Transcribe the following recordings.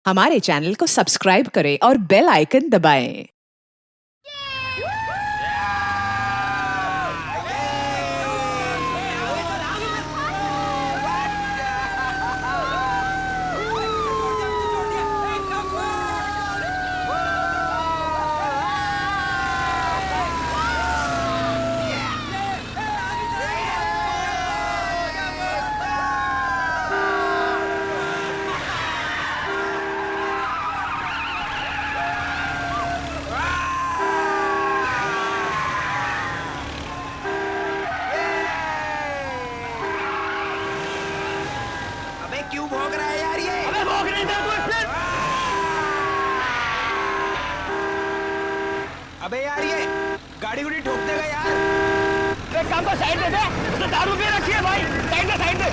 हमारे चैनल को सब्सक्राइब करें और बेल आइकन दबाएं। क्यों भौंक रहा है यार ये? अबे भौंक नहीं दे तू फिर। अबे यार ये गाड़ी गुड़ी ठोक देगा यार। एक काम कर, साइड दे दे। उसने दारू पी रखी है भाई। साइड दे, साइड दे।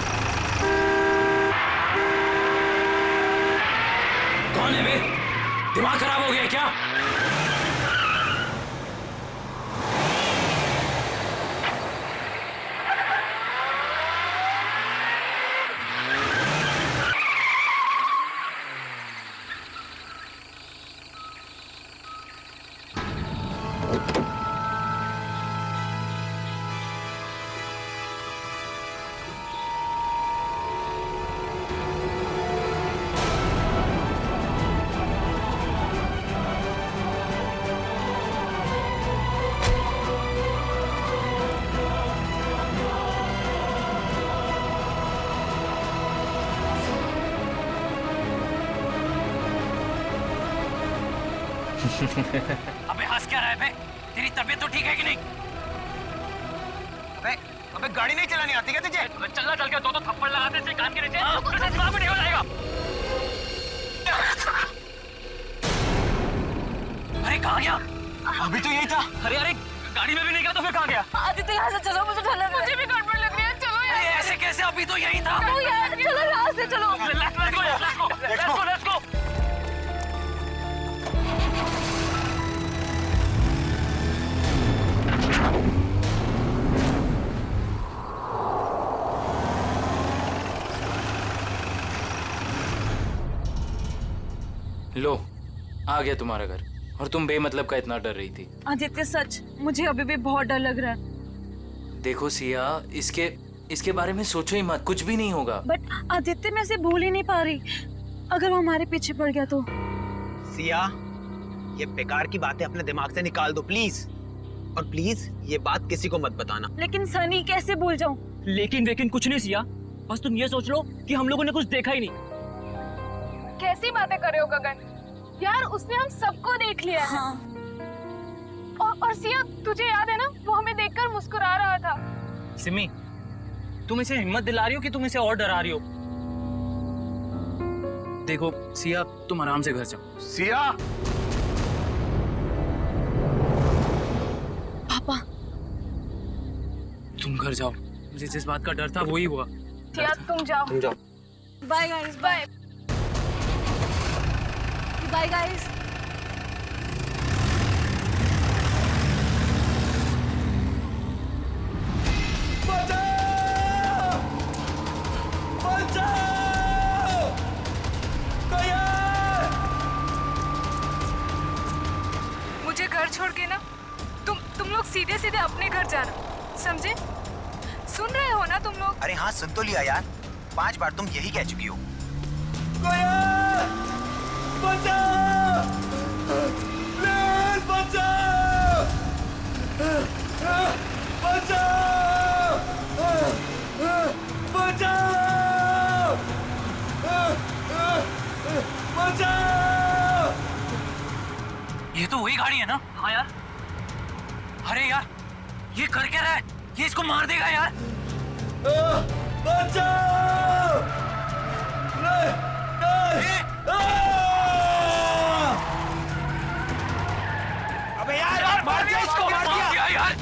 कौन है बे? दिमाग खराब हो गया क्या? अबे हंस क्या रहा है बे? तेरी तबीयत तो ठीक है कि नहीं? अबे गाड़ी नहीं चलानी आती क्या तुझे? अबे चलना चल के दो थप्पड़ लगाते से कान के नीचे तुझे दिमाग में निकल जाएगा। अरे कहाँ गया? अभी तो यही था। अरे अरे गाड़ी में भी नहीं गया तो फिर कहाँ गया? आदित्य यहाँ से चलो, मुझे डर लग रहा है। मुझे भी गड़बड़ लग रही है। चलो यार। अरे ऐसे कैसे? अभी तो यही था। चलो यार, चलो यहाँ से चलो। Let's go. लो आ गया तुम्हारा घर, और तुम बेमतलब का इतना डर रही थी। आदित्य सच, मुझे अभी भी बहुत डर लग रहा है। देखो सिया, इसके बारे में सोचो ही मत, कुछ भी नहीं होगा। बट आदित्य, मैं इसे भूल ही नहीं पा रही। अगर वो हमारे पीछे पड़ गया तो? सिया, ये बेकार की बातें अपने दिमाग से निकाल दो प्लीज, और प्लीज ये बात किसी को मत बताना। लेकिन सनी, कैसे भूल जाऊं? लेकिन कुछ नहीं सिया, बस तुम ये सोच लो कि हम लोगों ने कुछ देखा ही नहीं। कैसी बातें कर रहे हो गगन? यार उसने हम सबको देख लिया है। हाँ। और सिया, तुझे याद है ना, वो हमें देखकर मुस्कुरा रहा था। सिमी, तुम इसे हिम्मत दिला रही हो कि तुम इसे और डरा रही हो? देखो सिया, तुम आराम से घर जाओ। सिया! पापा, तुम घर जाओ, मुझे जिस बात का डर था वही हुआ। सिया तुम जाओ। Bye guys, bye bye guys. मुझे घर छोड़ के ना तुम लोग सीधे सीधे अपने घर जाना, समझे? सुन रहे हो ना तुम लोग? अरे हाँ, सुन तो लिया यार, 5 बार तुम यही कह चुकी हो। ये तो वही गाड़ी है ना? हाँ यार। अरे यार, ये कर क्या रहा है? ये इसको मार देगा यार। अबे यार मार दिया इसको, मार दिया यार।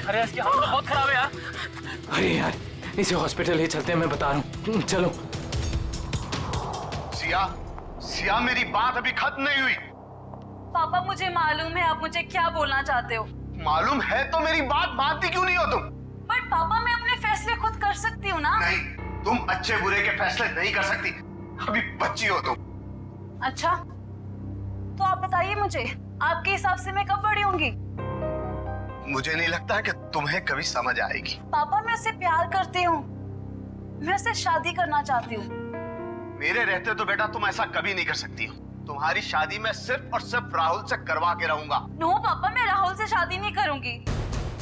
अरे इसकी हालत बहुत खराब है यार। अरे यार, इसे हॉस्पिटल ले चलते हैं, मैं बता रहा हूँ। चलो। सिया, मेरी बात अभी खत्म नहीं हुई। पापा, मुझे मालूम है आप मुझे क्या बोलना चाहते हो। मालूम है तो मेरी बात मानती क्यों नहीं हो तुम? बट पापा, मैं अपने फैसले खुद कर सकती हूँ ना। नहीं, तुम अच्छे बुरे के फैसले नहीं कर सकती, अभी बच्ची हो तुम। अच्छा, तो आप बताइए मुझे, आपके हिसाब से मैं कब बड़ी होंगी? मुझे नहीं लगता कि तुम्हें कभी समझ आएगी। पापा, मैं उससे प्यार करती हूँ, मैं उससे शादी करना चाहती हूँ। मेरे रहते तो बेटा तुम ऐसा कभी नहीं कर सकती हो। तुम्हारी शादी मैं सिर्फ और सिर्फ राहुल से करवा के रहूंगा। नो पापा, मैं राहुल से शादी नहीं करूंगी।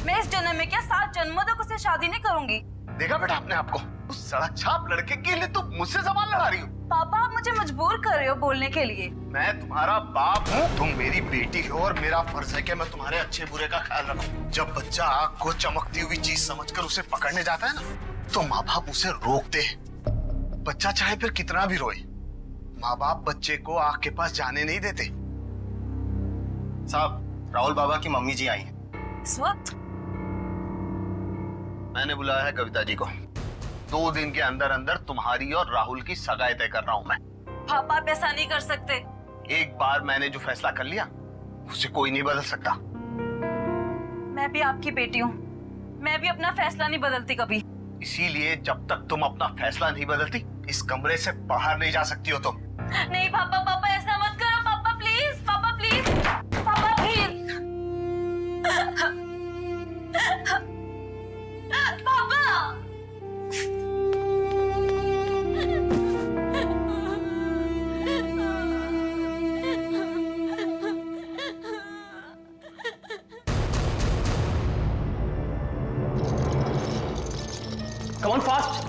मैं इस जन्म में क्या 7 जन्मों तक उससे शादी नहीं करूंगी। देखा बेटा अपने आप को, उस सड़क छाप लड़के के लिए तुम मुझसे जबान लड़ा रही हो। पापा, आप मुझे मजबूर कर रहे हो बोलने के लिए। मैं तुम्हारा बाप हूँ, तुम मेरी बेटी हो और मेरा फर्ज है कि मैं तुम्हारे अच्छे बुरे का ख्याल रखूं। जब बच्चा आग को चमकती हुई चीज समझकर उसे पकड़ने जाता है ना, तो माँ बाप उसे रोकते हैं। बच्चा चाहे फिर कितना भी रोए, माँ बाप बच्चे को आग के पास जाने नहीं देते। साहब, राहुल बाबा की मम्मी जी आई हैं। इस वक्त? मैंने बुलाया है कविता जी को। 2 दिन के अंदर अंदर तुम्हारी और राहुल की सगाई तय कर रहा हूँ मैं। पापा, आप ऐसा नहीं कर सकते। एक बार मैंने जो फैसला कर लिया उसे कोई नहीं बदल सकता। मैं भी आपकी बेटी हूँ, मैं भी अपना फैसला नहीं बदलती कभी। इसीलिए जब तक तुम अपना फैसला नहीं बदलती, इस कमरे से बाहर नहीं जा सकती हो तुम। नहीं पापा, पापा ऐसा मत करो। पापा प्लीज, पापा प्लीज, पापा प्लीज, पापा। Come on fast.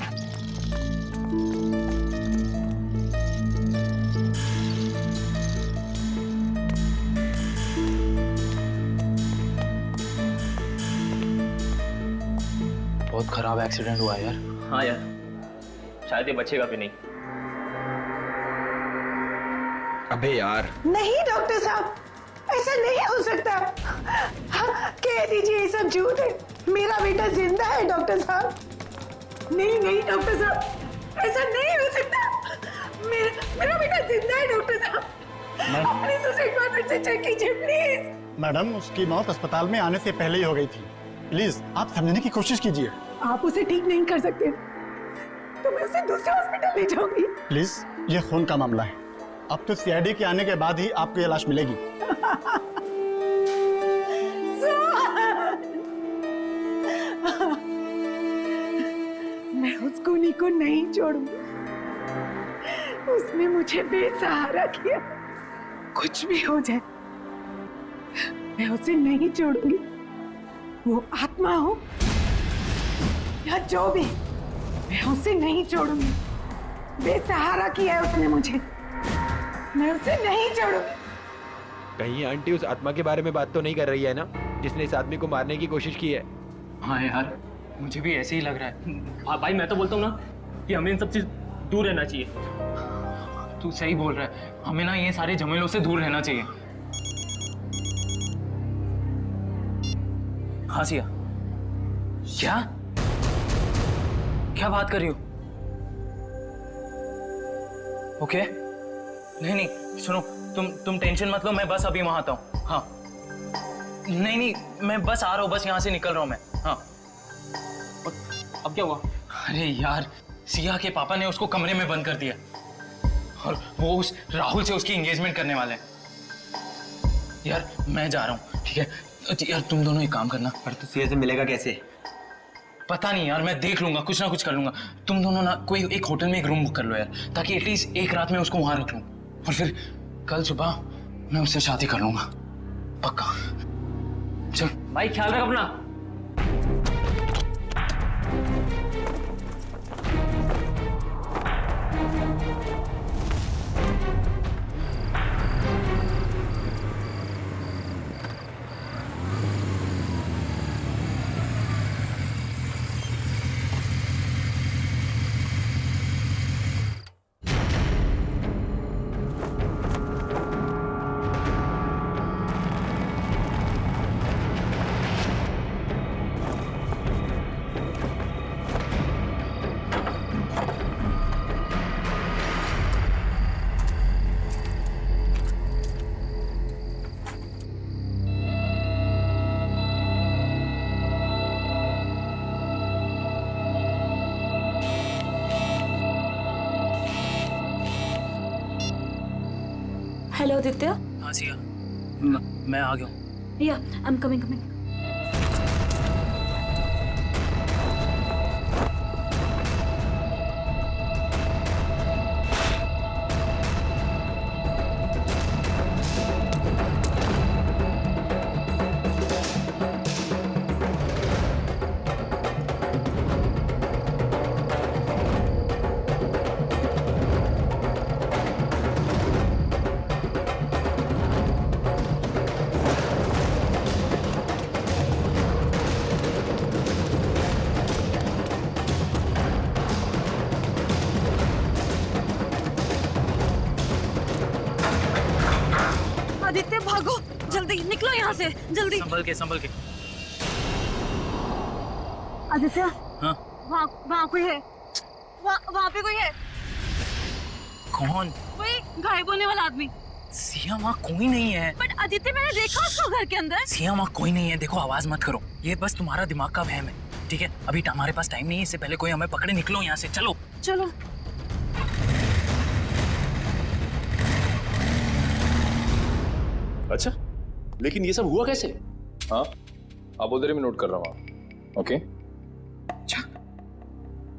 बहुत खराब एक्सीडेंट हुआ यार। हाँ यार, शायद ये बचेगा भी नहीं। अबे यार, नहीं डॉक्टर साहब, ऐसा नहीं हो सकता। हाँ, कह दीजिए ये सब झूठ है। मेरा बेटा जिंदा है डॉक्टर साहब। नहीं नहीं डॉक्टर साहब, ऐसा नहीं हो सकता। मेरा बेटा जिंदा है डॉक्टर साहब। प्लीज उसे एक बार फिर से चेक कीजिए प्लीज। मैडम, उसकी मौत अस्पताल में आने से पहले ही हो गई थी। प्लीज आप समझने की कोशिश कीजिए। आप उसे ठीक नहीं कर सकते तो मैं उसे दूसरे हॉस्पिटल ले जाऊंगी। प्लीज, ये खून का मामला है। अब तो सीआईडी के आने के बाद ही आपको ये लाश मिलेगी। मैं उस खूनी को नहीं छोड़ूंगी। उसने मुझे बेसहारा किया। कुछ भी हो जाए, मैं उसे नहीं छोड़ूंगी। वो आत्मा हो या जो भी, मैं उसे नहीं छोड़ूंगी। बेसहारा किया है उसने मुझे, मैं उसे नहीं छोड़ूंगी। कहीं आंटी उस आत्मा के बारे में बात तो नहीं कर रही है ना, जिसने इस आदमी को मारने की कोशिश की है? हाँ यार, मुझे भी ऐसे ही लग रहा है। भाई मैं तो बोलता हूँ ना कि हमें इन सब चीज दूर रहना चाहिए। तू सही बोल रहा है, हमें ना ये सारे झमेलों से दूर रहना चाहिए। हाँ सिया, क्या बात कर रही हो? ओके, नहीं सुनो, तुम टेंशन मत लो, मैं बस अभी वहां आता हूँ। हाँ, नहीं मैं बस आ रहा हूँ, बस यहाँ से निकल रहा हूँ मैं। हाँ, अब क्या हुआ? अरे यार, सिया के पापा ने उसको कमरे में बंद कर दिया और वो उस राहुल से उसकी एंगेजमेंट करने वाले हैं। यार मैं जा रहा हूँ, ठीक है? यार तुम दोनों एक काम करना। पर तू सिया से मिलेगा कैसे? पता नहीं यार, मैं देख लूंगा, कुछ ना कुछ कर लूंगा। तुम दोनों ना कोई एक होटल में एक रूम बुक कर लो यार, ताकि एटलीस्ट एक रात में उसको वहां रख लूं और फिर कल सुबह मैं उससे शादी कर लूंगा, पक्का। चल भाई, ख्याल रख अपना। हेलो आदित्य। हाँ सिया, मैं आ गया हूँ। या आई एम कमिंग। आदित्य भागो, जल्दी निकलो यहाँ से, जल्दी। संभल के। आदित्य, हाँ वहाँ कोई है, वहाँ पे कोई है। कौन? कोई गायब होने वाला आदमी। सिया वहाँ कोई नहीं है। बट आदित्य मैंने देखा उसको घर के अंदर। सिया वहाँ कोई नहीं है। देखो आवाज मत करो, ये बस तुम्हारा दिमाग का वहम है, ठीक है? अभी हमारे पास टाइम नहीं है, इससे पहले कोई हमें पकड़े। निकलो यहाँ से, चलो। चलो। अच्छा, लेकिन ये सब हुआ कैसे? हाँ, आप उधर ही मैं नोट कर रहा हूँ। ओके। अच्छा,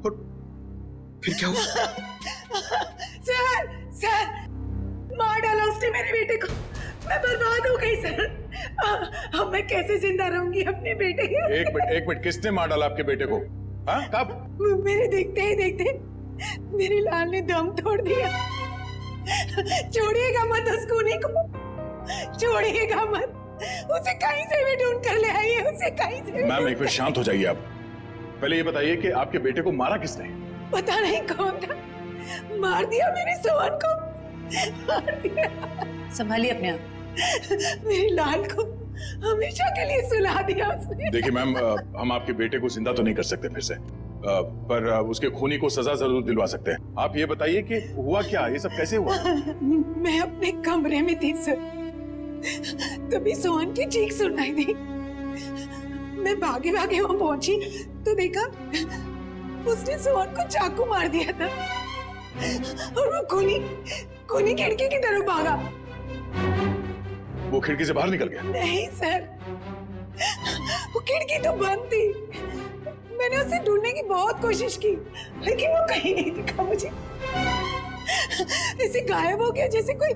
और फिर क्या हुआ? सर, मार डाला उसने मेरे बेटे को। मैं बर्बाद हो गई सर। अब मैं कैसे जिंदा रहूंगी अपने बेटे के? एक मिनट, किसने मार डाला आपके बेटे को? हाँ, कब? मेरे देखते ही देखते मेरे लाल ने दम तोड़ दिया। छोड़िएगा मत उस खूनी को, छोड़िएगा मत। उसे कहीं से भी ढूंढ कर ले आइए, उसे कहीं से। मैम एक मिनट शांत हो जाइए आप। पहले ये बताइए कि आपके बेटे को मारा किसने? पता नहीं कौन था, मार दिया मेरे सोहन को, मार दिया। संभालिए अपने आप। मेरे लाल को हमेशा के लिए सुला दिया उसने। देखिए मैम, हम आपके बेटे को जिंदा तो नहीं कर सकते फिर से, पर उसके खूनी को सजा जरूर दिलवा सकते हैं। आप ये बताइए कि हुआ क्या, ये सब कैसे हुआ? मैं अपने कमरे में थी सर, तभी सोहन की चीख सुनाई दी। मैं भागे वहां पहुंची तो देखा उसने सोहन को चाकू मार दिया था और वो खूनी खिड़की की तरफ भागा। वो खिड़की से बाहर निकल गया? नहीं सर, वो खिड़की तो बंद थी। मैंने उसे ढूंढने की बहुत कोशिश की, लेकिन वो कहीं नहीं दिखा मुझे। ऐसे गायब हो गया जैसे कोई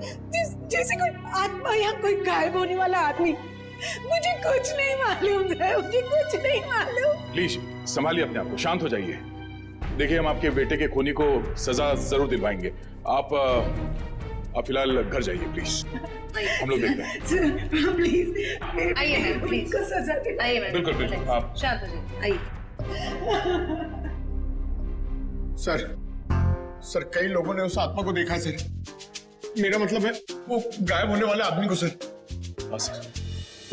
आत्मा या कोई गायब होने वाला आदमी। मुझे कुछ नहीं मालूम है, मुझे कुछ नहीं मालूम। प्लीज संभालिए अपने आप को, शांत हो जाइए। देखिए हम आपके बेटे के खूनी को सजा जरूर दिलवाएंगे। आप फिलहाल घर जाइए प्लीज, हम लोग देखते हैं। प्लीज आइए, प्लीज को सजा दे। आइए बिल्कुल आप शांत हो जाइए, आइए। सर कई लोगों ने उस आत्मा को देखा सर। मेरा मतलब है वो गायब होने वाले आदमी को सर। हाँ सर,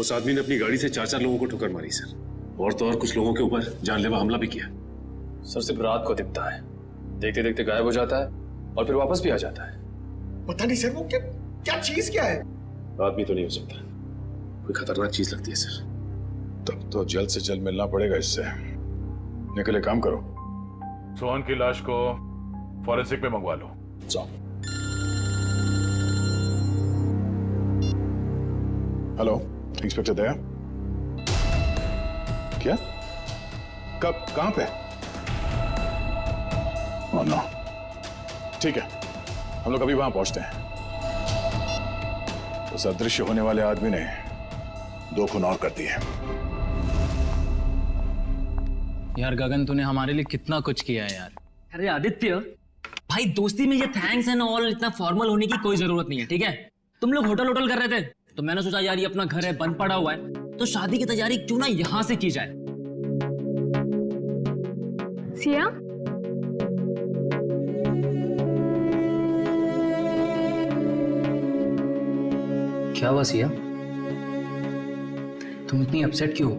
उस आदमी ने अपनी गाड़ी से 4 लोगों को ठोकर मारी सर, और तो और कुछ लोगों के ऊपर जानलेवा हमला भी किया। सर सिर्फ रात को दिखता है, देखते देखते गायब हो जाता है और फिर वापस भी आ जाता है। पता नहीं सर वो क्या चीज क्या है। आदमी तो नहीं हो सकता, कोई खतरनाक चीज लगती है सर। तब तो जल्द से जल्द मिलना पड़ेगा इससे। निकले काम करो, सोहन की लाश को फॉरेंसिक में मंगवा लो। जाओ। हेलो इंस्पेक्टर दया। क्या? कब? कहां पे? ओह नो, ठीक है, हम लोग अभी वहां पहुंचते हैं। उस अदृश्य होने वाले आदमी ने 2 खून और कर दिए। यार गगन, तूने हमारे लिए कितना कुछ किया है यार। अरे आदित्य भाई, दोस्ती में ये थैंक्स एंड ऑल इतना फॉर्मल होने की कोई जरूरत नहीं है, ठीक है? तुम लोग होटल कर रहे थे तो मैंने सोचा यार ये अपना घर है, बंद पड़ा हुआ है, तो शादी की तैयारी क्यों ना यहां से की जाए। सिया, क्या हुआ सिया? तुम इतनी अपसेट क्यों हो?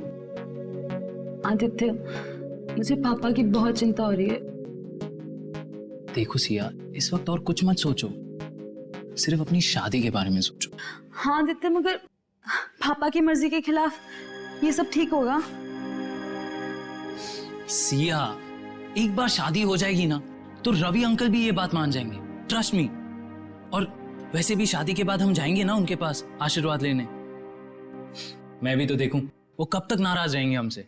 आदित्य, मुझे पापा की बहुत चिंता हो रही है। देखो सिया, इस वक्त और कुछ मत सोचो, सिर्फ अपनी शादी के बारे में सोचो। हाँ आदित्य, मगर पापा की मर्जी के खिलाफ ये सब ठीक होगा? सिया, एक बार शादी हो जाएगी ना तो रवि अंकल भी ये बात मान जाएंगे, ट्रस्ट मी। और वैसे भी शादी के बाद हम जाएंगे ना उनके पास आशीर्वाद लेने। मैं भी तो देखूं वो कब तक नाराज रहेंगे हमसे।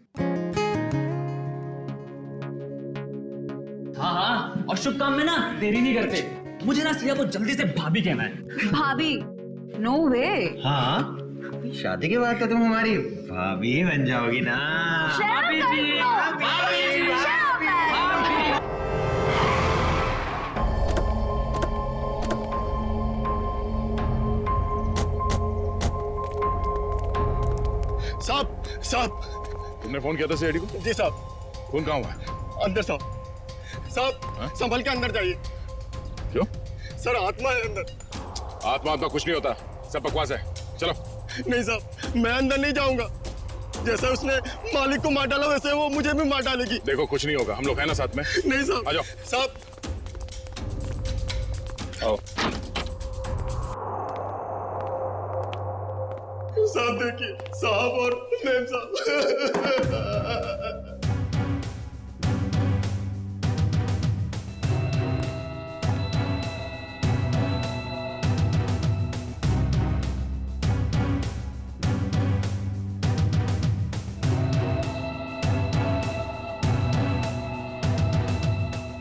हाँ हाँ, और शुभ काम में ना देरी नहीं करते। मुझे ना सिया को जल्दी से भाभी कहना है। भाभी? नो वे। हाँ, शादी के बाद तो तुम हमारी भाभी ही बन जाओगी ना। भाभी जी, साहब साहब, तुमने फोन किया था सीआईडी को? जी साहब। फोन कहाँ हुआ है? अंदर साहब। साहब संभल के अंदर जाइए। क्यों? सर आत्मा है अंदर। आत्मा कुछ नहीं होता, सब बकवास है। चलो। नहीं साहब, मैं अंदर नहीं जाऊंगा। जैसे उसने मालिक को मार डाला वैसे वो मुझे भी मार डालेगी। देखो कुछ नहीं होगा, हम लोग हैं ना साथ में। नहीं साहब। आ जाओ। साहब आओ। साहब देखिए, साहब और मैम साहब।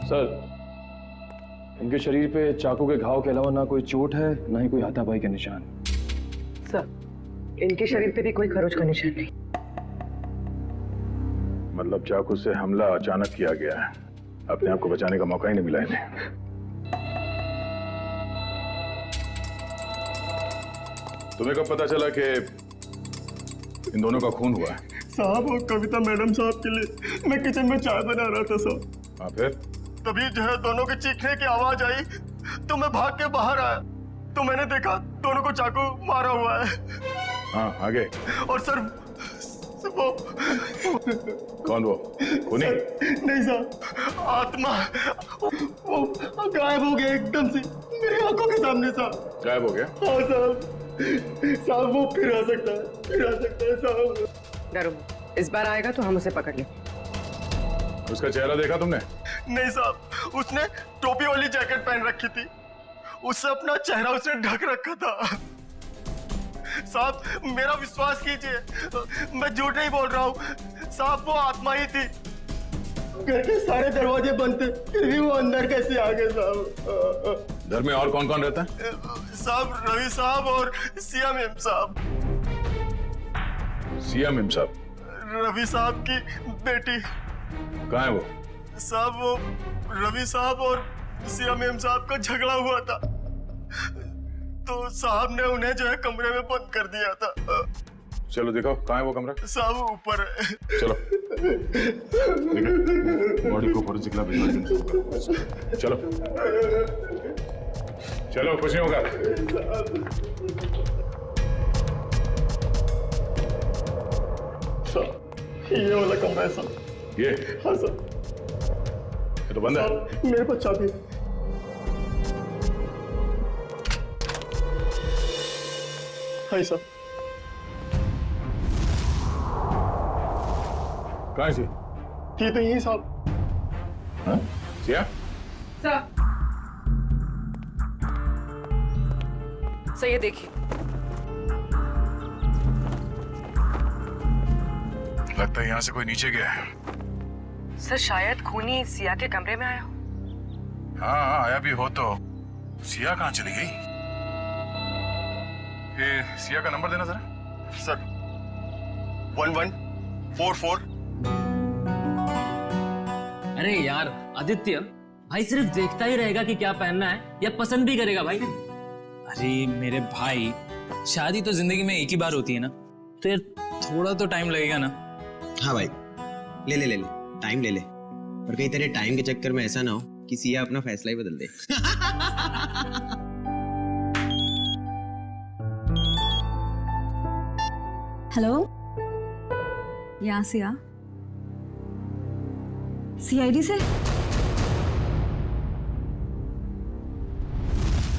सर, इनके शरीर पे चाकू के घाव के अलावा ना कोई चोट है, ना ही कोई हाथापाई के निशान। सर, इनके शरीर पे भी कोई खरोच का निशान नहीं। मतलब चाकू से हमला अचानक किया गया है, अपने आप को बचाने का मौका ही नहीं मिला इन्हें। तुम्हें कब पता चला कि इन दोनों का खून हुआ है? साहब वो कविता मैडम साहब के लिए मैं किचन में चाय बना रहा था साहब। हाँ फिर? तभी जो है दोनों के चीखने की आवाज आई तो मैं भाग के बाहर आया तो मैंने देखा दोनों को चाकू मारा हुआ है। हाँ आगे? और सर वो कौन वो? खूनी? नहीं साहब, आत्मा वो गायब हो गया एकदम से मेरी आंखों के सामने साहब। गायब हो गया? हाँ साहब। साहब वो फिर आ सकता है साहब। डरो, इस बार आएगा तो हम उसे पकड़ लें। उसका चेहरा देखा तुमने? नहीं साहब, उसने टोपी वाली जैकेट पहन रखी थी, उससे अपना चेहरा उसने ढक रखा था। साहब मेरा विश्वास कीजिए, मैं झूठ नहीं बोल रहा हूँ साहब, वो आत्मा ही थी। घर के सारे दरवाजे बंद थे फिर भी वो अंदर कैसे आ गए साहब? घर में और कौन कौन रहता है? साहब रवि साहब और सिया मेम साहब। सिया मेम साहब? रवि साहब की बेटी। कहाँ है वो? साहब वो रवि साहब और सिया मेम साहब का झगड़ा हुआ था तो साहब ने उन्हें जो है कमरे में बंद कर दिया था। चलो दिखाओ कहाँ है वो कमरा। साहब ऊपर है। चलो बॉडी को फोरेंसिक लैब भिजवा दो। चलो चलो, कुछ नहीं होगा। ये वाला कमरा है साहब। ये? हाँ सर। ये तो बंद है। मेरे पास चाबी है। हाँ सर। कहाँ है सी? ये तो यही साहब। हाँ? सिया? सर ये देखिए। लगता है यहाँ से कोई नीचे गया है। सर शायद खूनी सिया के कमरे में आया हो। हाँ आया भी हो तो सिया कहाँ चली गई? ये सिया का नंबर देना जरा। सर 1144। अरे यार आदित्य, भाई सिर्फ देखता ही रहेगा कि क्या पहनना है या पसंद भी करेगा भाई? अरे मेरे भाई, शादी तो जिंदगी में एक ही बार होती है ना, तो यार थोड़ा तो टाइम लगेगा ना। हाँ भाई, ले ले ले ले, टाइम ले ले, और कहीं तेरे टाइम के चक्कर में ऐसा ना हो कि सिया अपना फैसला ही बदल दे। हेलो, यहाँ सिया, सीआईडी से?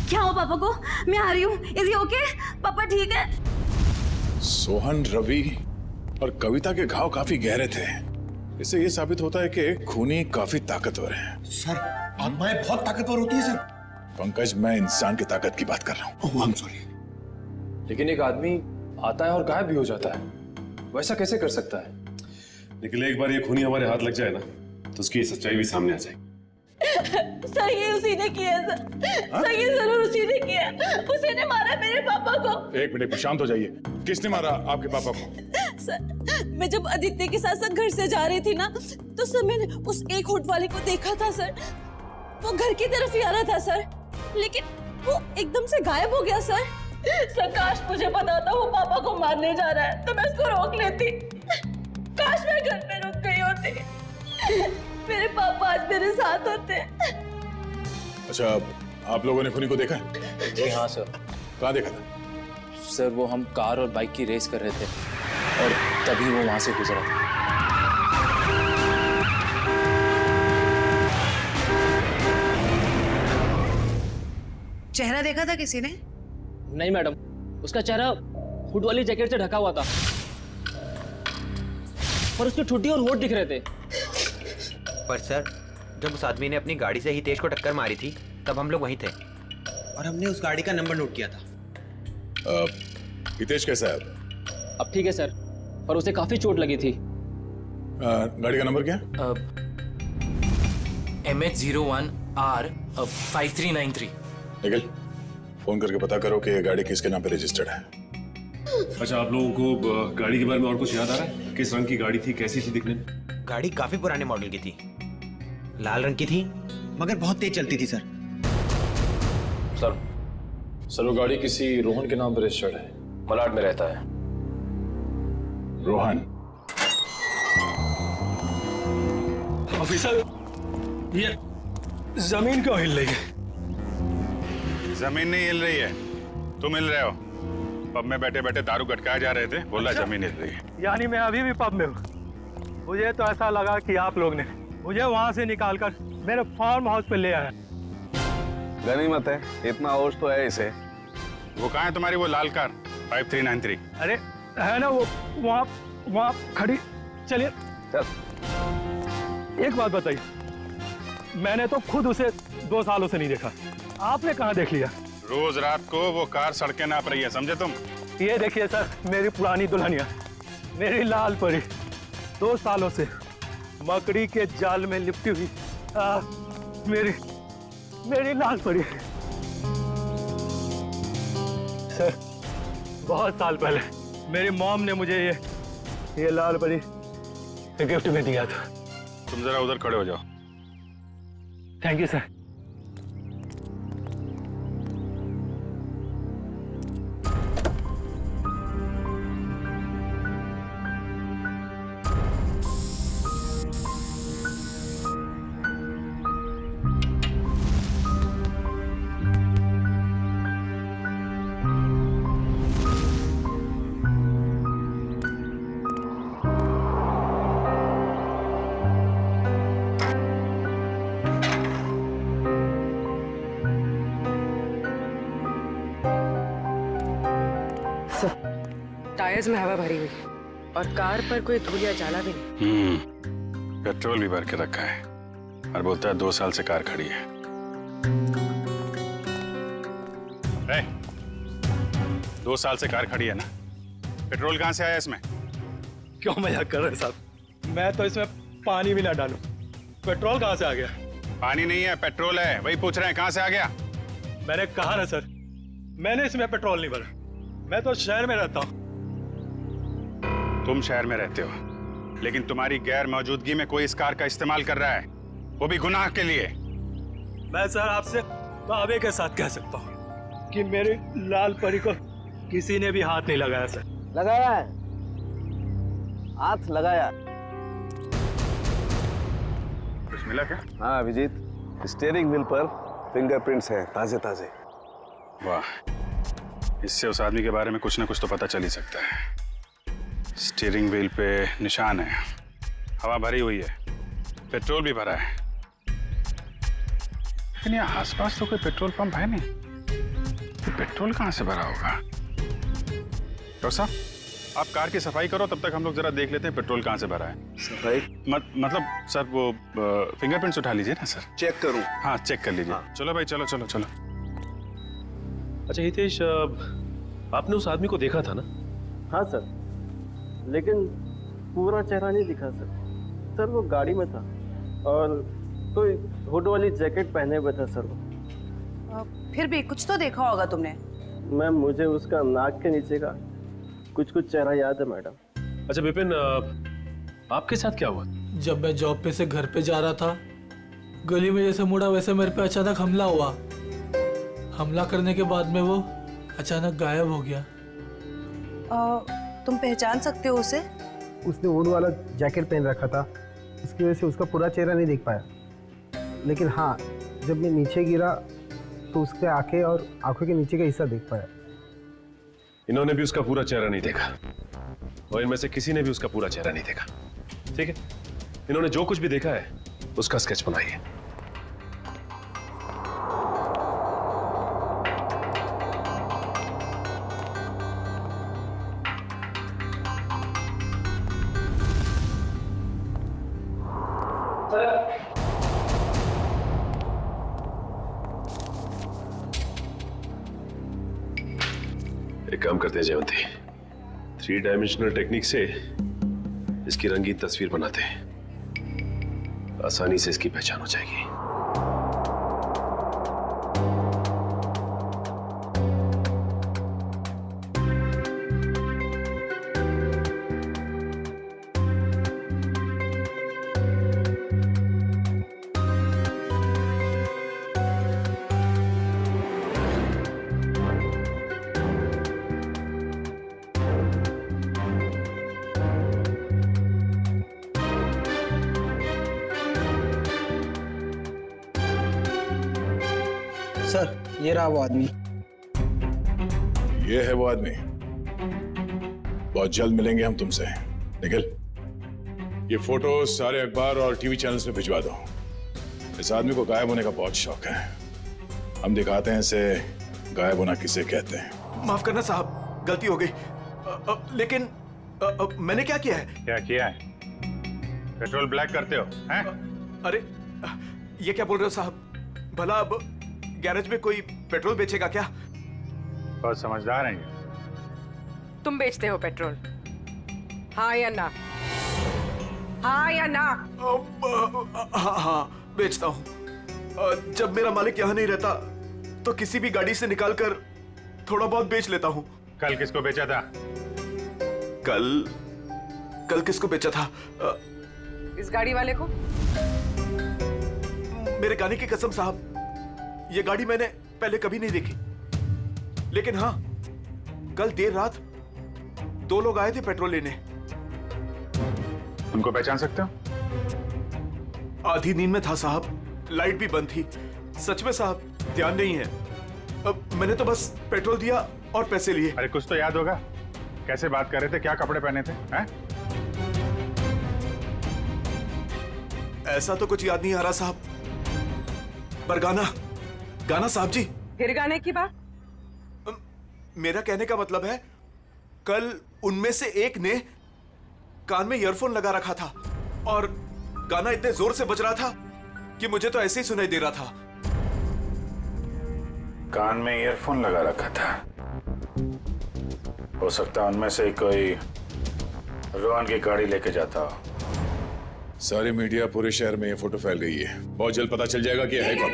क्या हुआ पापा को? मैं आ रही हूँ। Is he okay? पापा ठीक है? सोहन, रवि और कविता के घाव काफी गहरे थे। इससे ये साबित होता है कि खूनी काफी ताकतवर है। सर आत्माएं बहुत ताकतवर होती है सर। पंकज, मैं इंसान की ताकत की बात कर रहा हूँ। I am sorry. लेकिन एक आदमी आता है और गायब भी हो जाता है, वैसा कैसे कर सकता है? लेकिन एक बार ये खूनी हमारे हाथ लग जाए ना, तो उसकी सच्चाई भी सामने आ जाएगी। सर ये उसी ने किया सर ये जरूर उसी ने किया। उसी ने मारा मेरे पापा को। एक मिनट, शांत हो जाइए। किसने मारा आपके पापा को? सर मैं जब आदित्य के साथ घर से जा रही थी ना, तो सर मैंने उस एक होट वाले को देखा था सर। वो घर की तरफ ही आ रहा था सर, लेकिन वो एकदम से गायब हो गया सर। सर काश मुझे पता होता वो पापा को मारने जा रहा है, तो मैं उसको रोक लेती। काश मैं घर पे रुक गई होती, मेरे पापा आज मेरे साथ होते। अच्छा, आप लोगों ने खूनी को देखा? जी हाँ सर। कहाँ देखा था? सर वो हम कार और बाइक की रेस कर रहे थे और तभी वो वहां से गुजरा था। चेहरा देखा था किसी ने? नहीं मैडम, उसका चेहरा हुड वाली जैकेट से ढका हुआ था और उसकी ठुड्डी और होठ दिख रहे थे। पर सर, जब उस आदमी ने अपनी गाड़ी से हितेश को टक्कर मारी थी, तब हम लोग वहीं थे और हमने उस गाड़ी का नंबर नोट किया था। हितेश कैसा है? अब ठीक है सर, पर उसे काफी चोट लगी थी। गाड़ी का नंबर क्या? MH01R5393। निखिल, फोन करके पता करो कि ये गाड़ी किसके नाम पे रजिस्टर्ड है। अच्छा, आप लोगों को गाड़ी के बारे में और कुछ याद आ रहा है? किस रंग की गाड़ी थी, कैसी थी दिखने में? गाड़ी काफी पुराने मॉडल की थी, लाल रंग की थी, मगर बहुत तेज चलती थी सर। सर वो गाड़ी किसी रोहन के नाम पर रजिस्टर्ड है, मलाड में रहता है। रोहन? ऑफिसर, ये जमीन क्यों हिल रही है? जमीन नहीं हिल रही है, तुम हिल रहे हो। पब में बैठे बैठे दारू गटकाए जा रहे थे, बोला जमीन हिल रही है। यानी मैं अभी भी पब में हूँ। मुझे तो ऐसा लगा कि आप लोग ने मुझे वहाँ से निकालकर मेरे फार्म हाउस पे ले आया। गनीमत है, इतना होश तो है इसे। वो कहाँ है तुम्हारी वो लाल कार 5393? अरे है ना वो वहाँ खड़ी। चलिए चल। एक बात बताइए, मैंने तो खुद उसे 2 सालों से नहीं देखा, आपने कहाँ देख लिया? रोज रात को वो कार सड़कें नाप रही है, समझे तुम? ये देखिए सर, मेरी पुरानी दुल्हनिया, मेरी लाल परी, 2 सालों से मकड़ी के जाल में लिपटी हुई मेरी लाल परी। सर बहुत साल पहले मेरी मॉम ने मुझे ये लाल परी गिफ्ट में दिया था। तुम जरा उधर खड़े हो जाओ। Thank you sir. टायर्स में हवा भरी हुई है और कार पर कोई धूल या जाला भी नहीं। पेट्रोल भी भर के रखा है और बोलता है 2 साल से कार खड़ी है। 2 साल से कार खड़ी है ना, पेट्रोल कहाँ से आया इसमें? क्यों मजाक कर रहे हैं साहब? मैं तो इसमें पानी भी ना डालूं, पेट्रोल कहाँ से आ गया? पानी नहीं है, पेट्रोल है, वही पूछ रहे हैं कहाँ से आ गया। मैंने कहा ना सर, मैंने इसमें पेट्रोल नहीं भरा। मैं तो शहर में रहता हूँ। तुम शहर में रहते हो, लेकिन तुम्हारी गैर मौजूदगी में कोई इस कार का इस्तेमाल कर रहा है, वो भी गुनाह के लिए। मैं सर आपसे दावे के साथ कह सकता हूँ कि मेरी लाल परी को किसी ने भी हाथ नहीं लगाया सर। लगाया है, हाथ लगाया। कुछ मिला क्या? हाँ अभिजीत, स्टीयरिंग व्हील पर फिंगरप्रिंट्स हैं, ताजे ताजे। वाह, इससे उस आदमी के बारे में कुछ ना कुछ तो पता चल ही सकता है। स्टीयरिंग व्हील पे निशान है, हवा भरी हुई है, पेट्रोल भी भरा है, लेकिन यहाँ आसपास तो कोई पेट्रोल पंप है नहीं। तो पेट्रोल कहाँ से भरा होगा? डॉक्टर साहब, आप कार की सफाई करो, तब तक हम लोग जरा देख लेते हैं पेट्रोल कहाँ से भरा है। सफाई मतलब सर वो फिंगरप्रिंट्स उठा लीजिए ना सर। चेक करूं? हाँ चेक कर लीजिए। हाँ। चलो भाई, चलो चलो चलो। अच्छा हितेश, आपने उस आदमी को देखा था ना? हाँ सर, लेकिन पूरा चेहरा नहीं दिखा सर। सर वो गाड़ी में था और कोई हुड वाली जैकेट पहने हुए था सर वो। फिर भी कुछ तो देखा होगा तुमने। मैम मुझे उसका नाक के नीचे का कुछ चेहरा याद है मैडम। अच्छा विपिन, आपके साथ क्या हुआ? जब मैं जॉब पे से घर पे जा रहा था, गली में जैसे मुड़ा वैसे मेरे पे अचानक हमला हुआ। हमला करने के बाद में वो अचानक गायब हो गया। तुम पहचान सकते हो उसे? उसने हुड वाला जैकेट पहन रखा था, इसकी वजह से उसका पूरा चेहरा नहीं देख पाया। लेकिन हाँ, जब मैं नीचे गिरा तो उसके आंखें और आंखों के नीचे का हिस्सा देख पाया। इन्होंने भी उसका पूरा चेहरा नहीं देखा और इनमें से किसी ने भी उसका पूरा चेहरा नहीं देखा। ठीक है, इन्होंने जो कुछ भी देखा है उसका स्केच बनाइए। एक काम करते हैं जयवंती, 3 डायमेंशनल टेक्निक से इसकी रंगीन तस्वीर बनाते हैं, आसानी से इसकी पहचान हो जाएगी। सर ये रहा वो आदमी। ये है वो आदमी। बहुत जल्द मिलेंगे हम तुमसे। निखिल, ये फोटो सारे अखबार और टीवी चैनल्स में भिजवा दो। इस आदमी को गायब होने का बहुत शौक है। हम दिखाते हैं इसे गायब होना किसे कहते हैं। माफ करना साहब, गलती हो गई। लेकिन मैंने क्या किया है? क्या किया है? पेट्रोल ब्लैक करते हो हैं? अरे ये क्या बोल रहे हो साहब? भला अब गैरेज में कोई पेट्रोल बेचेगा क्या? बहुत समझदार हैं ये। तुम बेचते हो पेट्रोल, हाँ या ना? हाँ या ना? हाँ बेचता हूँ। जब मेरा मालिक यहाँ नहीं रहता तो किसी भी गाड़ी से निकालकर थोड़ा बहुत बेच लेता हूँ। कल किसको बेचा था? कल किसको बेचा था? इस गाड़ी वाले को। मेरे गाने की कसम साहब, ये गाड़ी मैंने पहले कभी नहीं देखी। लेकिन हाँ, कल देर रात 2 लोग आए थे पेट्रोल लेने। उनको पहचान सकते हो? आधी नींद में था साहब, लाइट भी बंद थी। सच में साहब ध्यान नहीं है। अब मैंने तो बस पेट्रोल दिया और पैसे लिए। अरे कुछ तो याद होगा, कैसे बात कर रहे थे, क्या कपड़े पहने थे हैं? ऐसा तो कुछ याद नहीं आ रहा साहब, पर गाना साहब जी। फिर गाने की बात? मेरा कहने का मतलब है, कल उनमें से एक ने कान में ईयरफोन लगा रखा था और गाना इतने जोर से बज रहा था कि मुझे तो ऐसे ही सुनाई दे रहा था। कान में ईयरफोन लगा रखा था? हो सकता है उनमें से कोई रोहन की गाड़ी लेके जाता हो। सारी मीडिया पूरे शहर में ये फोटो फैल गई है। बहुत जल्द पता चल जाएगा कि है कौन।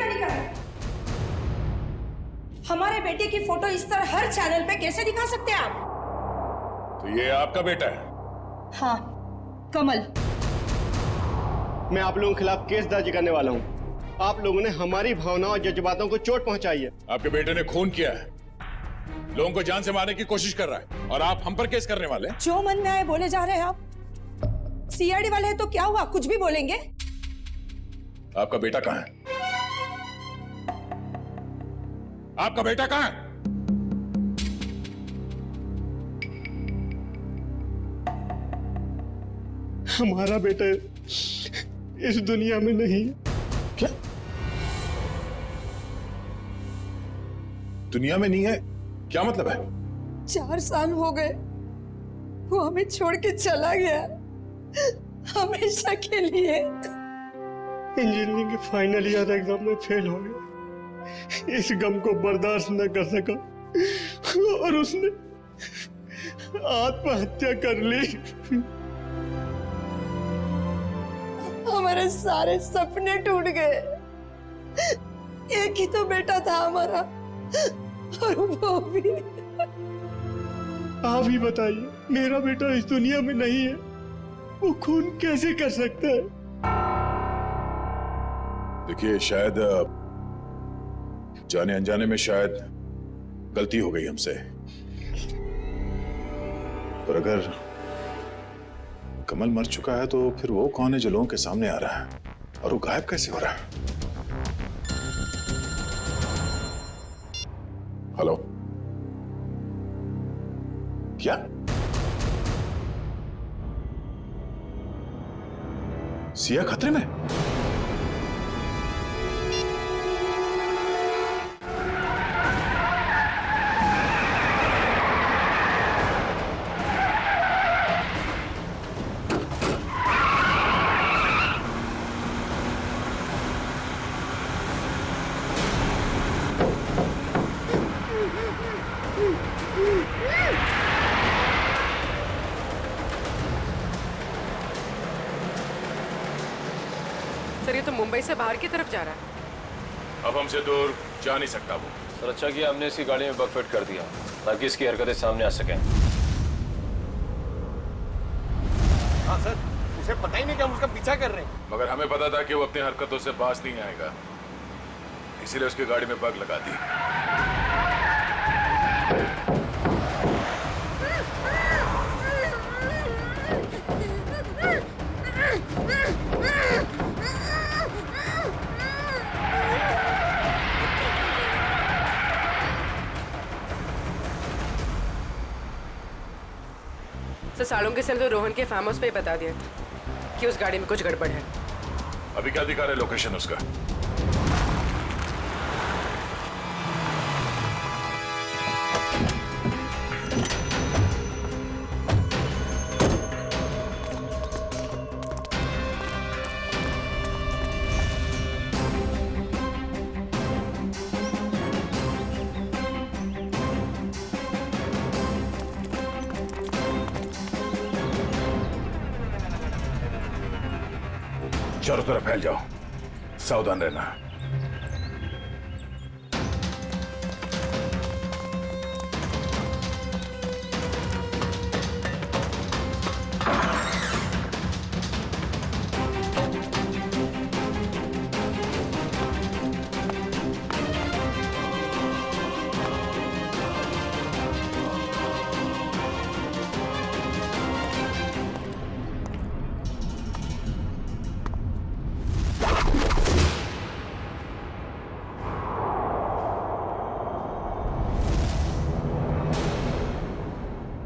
हमारे बेटे की फोटो इस तरह हर चैनल पे कैसे दिखा सकते हैं आप? तो ये आपका बेटा है? हाँ, कमल। मैं आप लोगों के खिलाफ केस दर्ज करने वाला हूँ। आप लोगों ने हमारी भावनाओं और जज्बातों को चोट पहुंचाई है। आपके बेटे ने खून किया है, लोगों को जान से मारने की कोशिश कर रहा है और आप हम पर केस करने वाले हैं? जो मन में आए बोले जा रहे हैं आप। सीआईडी वाले हैं तो क्या हुआ, कुछ भी बोलेंगे। आपका बेटा कहाँ है? आपका बेटा कहाँ है? हमारा बेटा इस दुनिया में नहीं। क्या दुनिया में नहीं है? क्या मतलब है? 4 साल हो गए, वो हमें छोड़ के चला गया, हमेशा के लिए। इंजीनियरिंग के फाइनल ईयर एग्जाम में फेल हो गया। इस गम को बर्दाश्त न कर सका और उसने आत्महत्या कर ली। हमारे सारे सपने टूट गए। एक ही तो बेटा था हमारा, और वो भी। आप ही बताइए, मेरा बेटा इस दुनिया में नहीं है, वो खून कैसे कर सकता है? देखिए, शायद जाने अनजाने में शायद गलती हो गई हमसे, पर अगर कमल मर चुका है तो फिर वो कौन है जो लोगों के सामने आ रहा है, और वो गायब कैसे हो रहा है? हेलो, क्या सिया खतरे में? सर, ये तो मुंबई से बाहर की तरफ जा रहा है। अब हमसे दूर जा नहीं सकता वो। सर, अच्छा किया हमने इसकी गाड़ी में बगफिट कर दिया ताकि इसकी हरकतें सामने आ सकें। हाँ सर, उसे पता ही नहीं कि हम उसका पीछा कर रहे हैं। मगर हमें पता था कि वो अपनी हरकतों से बाज नहीं आएगा, इसीलिए उसकी गाड़ी में बग लगा दी। सर, सालों के सेल तो रोहन के फार्म हाउस पे ही बता दिया था कि उस गाड़ी में कुछ गड़बड़ है। अभी क्या दिखा रहे लोकेशन उसका? चारों तरफ फैल जाओ, सावधान रहना।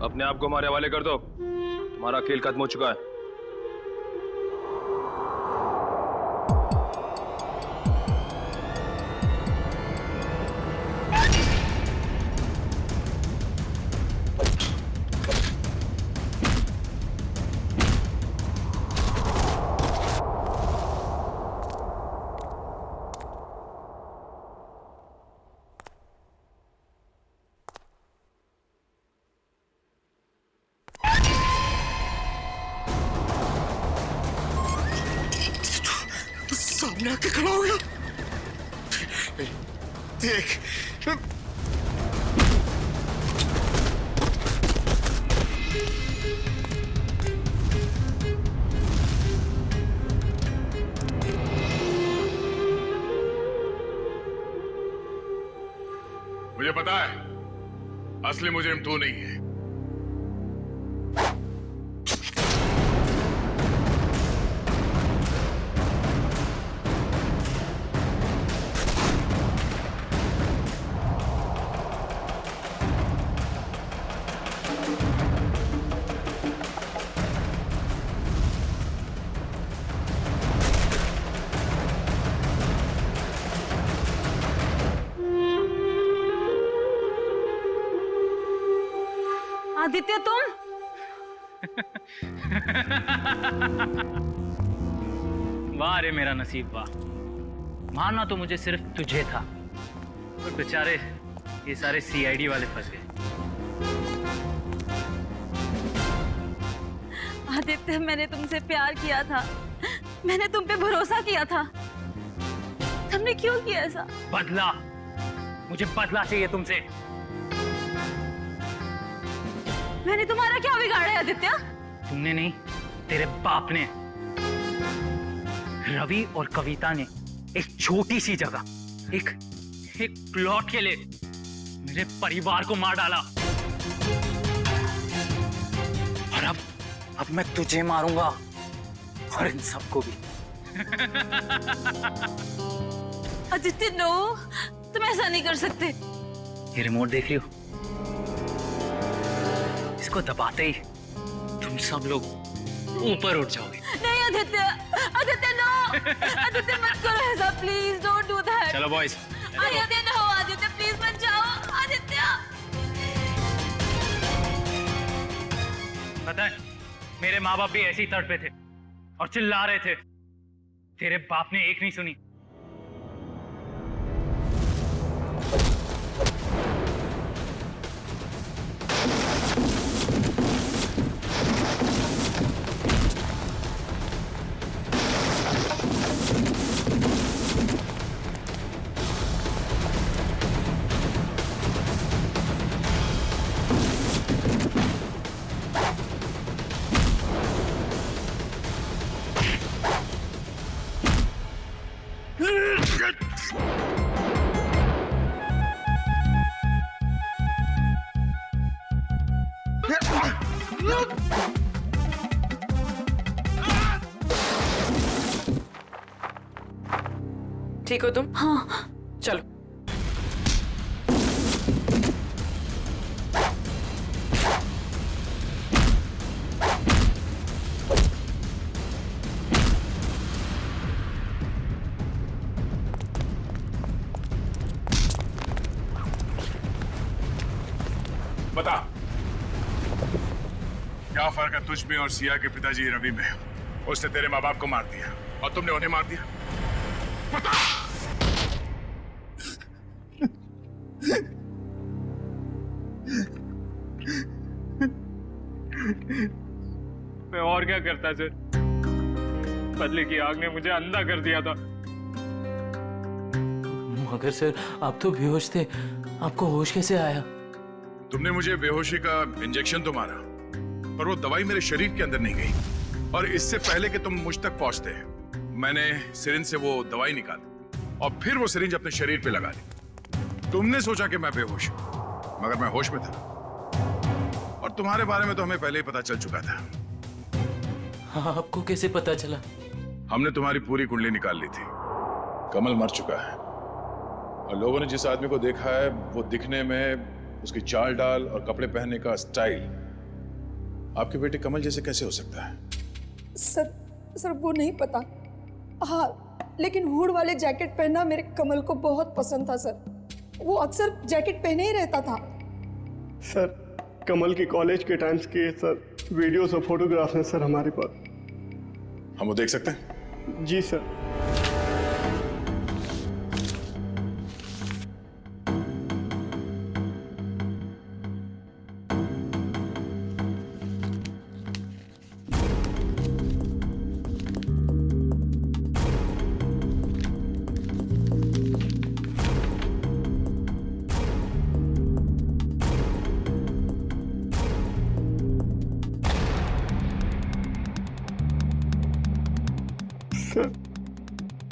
अपने आप को हमारे हवाले कर दो, तुम्हारा खेल खत्म हो चुका है। सामने आके खड़ा हो गया। देख, मुझे पता है असली मुजरिम तू नहीं है। आदित्य, तुम? वाह रे मेरा नसीब वाह, मारना तो मुझे सिर्फ तुझे था, और बेचारे ये सारे सीआईडी वाले फंस गए। आदित्य, मैंने तुमसे प्यार किया था, मैंने तुम पे भरोसा किया था, तुमने क्यों किया ऐसा? बदला, मुझे बदला चाहिए तुमसे। मैंने तुम्हारा क्या बिगाड़ा है आदित्य? तुमने नहीं, तेरे बाप ने। रवि और कविता ने एक छोटी सी जगह, एक प्लॉट के लिए मेरे परिवार को मार डाला। और अब मैं तुझे मारूंगा और इन सबको भी। आदित्य नो, तुम ऐसा नहीं कर सकते। ये रिमोट देख रही हो? इसको दबाते ही तुम सब लोग ऊपर उठ जाओगे। नहीं आदित्य, आदित्य नो, आदित्य मत करो ऐसा, प्लीज डोंट डू दैट। चलो boys. Aditya no, Aditya please मत जाओ, आदित्य। पता है, मेरे माँ बाप भी ऐसे ही तड़पे थे और चिल्ला रहे थे। तेरे बाप ने एक नहीं सुनी। ठीक हो तुम? हाँ। चलो। बता, क्या फर्क है तुझ में और सिया के पिताजी रवि में? उसने तेरे माँ बाप को मार दिया और तुमने उन्हें मार दिया। बता। मैं और क्या करता सर? बदले की आग ने मुझे अंधा कर दिया था। मगर सर, आप तो बेहोश थे, आपको होश कैसे आया? तुमने मुझे बेहोशी का इंजेक्शन तो मारा, पर वो दवाई मेरे शरीर के अंदर नहीं गई। और इससे पहले कि तुम मुझ तक पहुंचते, मैंने सिरिंज से वो दवाई निकाली और फिर वो सिरिंज अपने शरीर पे लगा ली। तुमने सोचा कि मैं बेहोश हूं, मगर मैं होश में था। और तुम्हारे बारे में तो हमें पहले ही पता चल चुका था। हाँ, आपको कैसे पता चला? हमने तुम्हारी पूरी कुंडली निकाल ली थी। कमल मर चुका है और लोगों ने जिस आदमी को देखा है वो दिखने में, उसकी चाल डाल और कपड़े पहनने का स्टाइल आपके बेटे कमल जैसे कैसे हो सकता है? सर वो नहीं पता। हाँ, लेकिन हुड वाले जैकेट पहनना मेरे कमल को बहुत पसंद था सर। वो अक्सर जैकेट पहने ही रहता था। सर, कमल के कॉलेज के टाइम्स के सर वीडियोस और फोटोग्राफ्स हैं सर हमारे पास। हम वो देख सकते हैं? जी सर।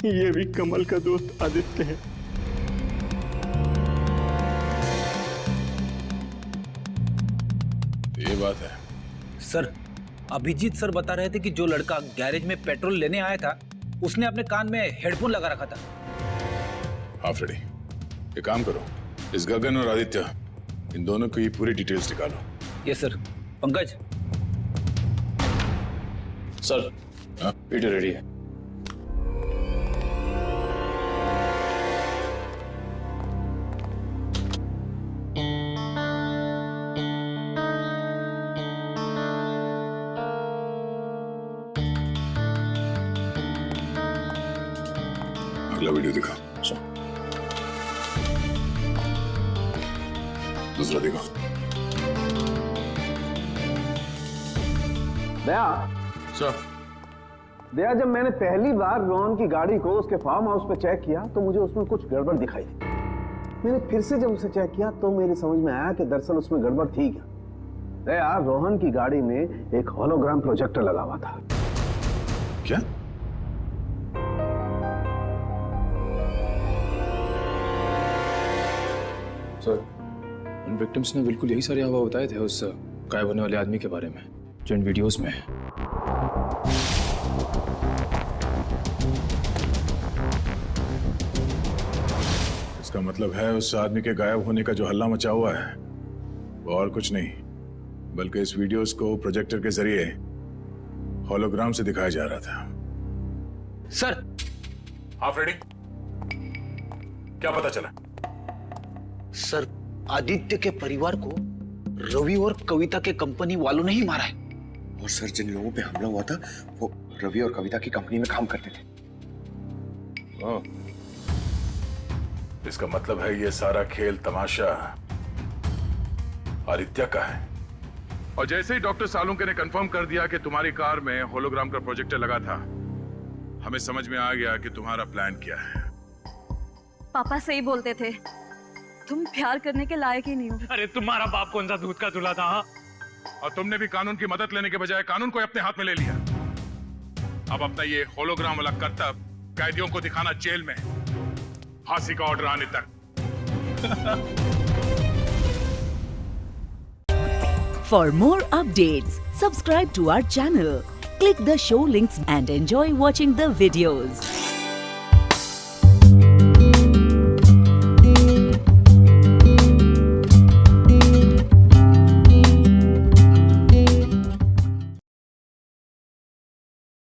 ये भी कमल का दोस्त आदित्य है। ये बात है सर। अभिजीत सर बता रहे थे कि जो लड़का गैरेज में पेट्रोल लेने आया था, उसने अपने कान में हेडफोन लगा रखा था। हाँ फ्रेडी, एक काम करो, इस गगन और आदित्य, इन दोनों की पूरी डिटेल्स निकालो। Yes sir. Pankaj. Sir, Peter ready है। अगला वीडियो दिखा। दूसरा देखो। दया सर, दया, जब मैंने पहली बार रोहन की गाड़ी को उसके फार्म हाउस पे चेक किया तो मुझे उसमें कुछ गड़बड़ दिखाई दी। मैंने फिर से जब उसे चेक किया तो मेरी समझ में आया कि दरअसल उसमें गड़बड़ थी क्या। दया, रोहन की गाड़ी में एक होलोग्राम प्रोजेक्टर लगा हुआ था। क्या? सर, उन विक्टिम्स ने बिल्कुल यही सारे हवा बताए थे उस गायब होने वाले आदमी के बारे में जो इन वीडियोस में है। इसका मतलब है उस आदमी के गायब होने का जो हल्ला मचा हुआ है वो और कुछ नहीं बल्कि इस वीडियोस को प्रोजेक्टर के जरिए होलोग्राम से दिखाया जा रहा था। सर, हाँ फ्रेडी, क्या पता चला? सर, आदित्य के परिवार को रवि और कविता के कंपनी वालों ने ही मारा है। और सर, जिन लोगों पे हमला हुआ था वो रवि और कविता की कंपनी में काम करते थे। इसका मतलब है ये सारा खेल तमाशा आदित्य का है। और जैसे ही डॉक्टर सालुंके ने कंफर्म कर दिया कि तुम्हारी कार में होलोग्राम का प्रोजेक्टर लगा था, हमें समझ में आ गया कि तुम्हारा प्लान क्या है। पापा सही बोलते थे, तुम प्यार करने के लायक ही नहीं हो। अरे तुम्हारा बाप कौन सा दूध का दूल्हा था? हाँ? और तुमने भी कानून की मदद लेने के बजाय कानून को अपने हाथ में ले लिया। अब अपना ये होलोग्राम वाला करतब कैदियों को दिखाना जेल में, फांसी का ऑर्डर आने तक। For more updates, subscribe to our channel, click the show links and enjoy watching the videos.